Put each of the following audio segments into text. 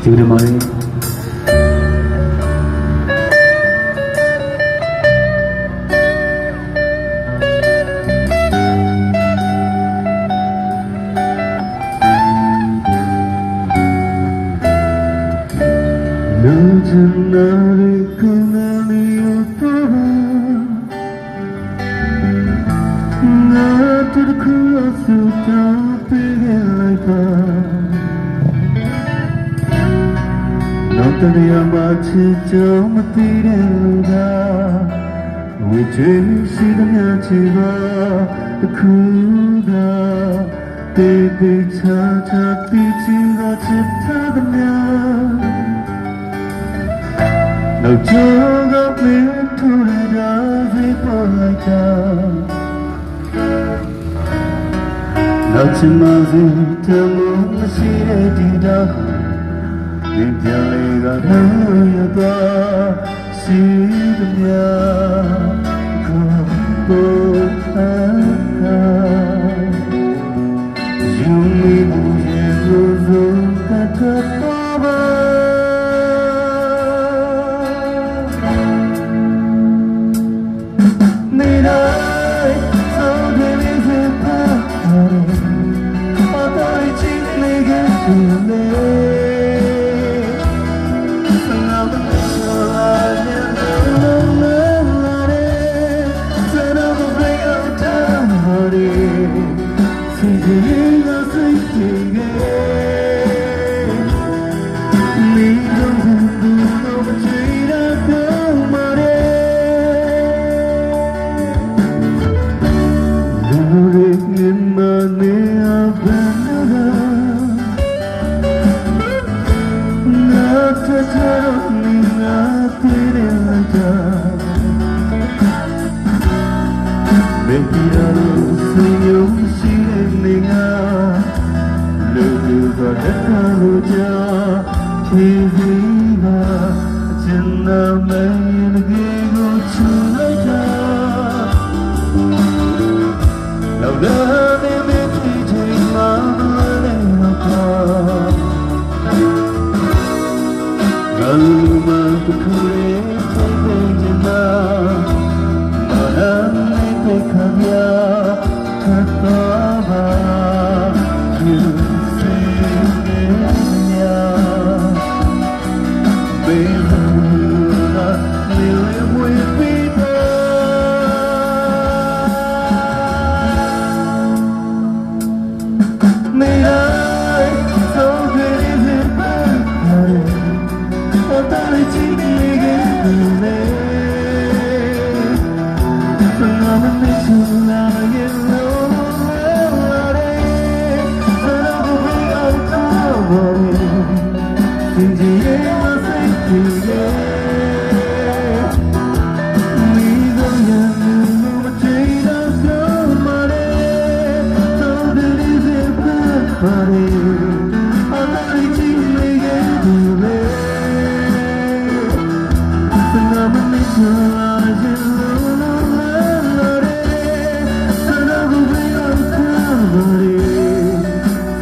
ကျေးဇူးတင်ပါတယ်လူချင်နာရီကနာလီတော့ငါတို့ခုစူတောင်းပေးလိုက်ပါနောက်တရမချစ်ကြမသိတဲ့လူကဝိချေရှိတဲ့မြတ်ချီပါတခုကတေးသေးချာချာတီးချင်ကချစ်ထားတဲ့မြတ်နောက်ကျော်ကမင်းထူရတာစိတ်ပေါ်လိုက်တာနောက်ချင်မှစိတ်တမှုမရှိတဲ့ဒီတော့ဒီပြန်လေးကနှုတ်ရသွားရှိသည်များကိုပေါ်ယူမိမှုရဲ့ကိုယ်စုံကထွက်ပေါ်ပါနေတိုင်းသုံးတယ်လေးစပါအတော်ချင်းလေးကသူလေး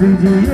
Did you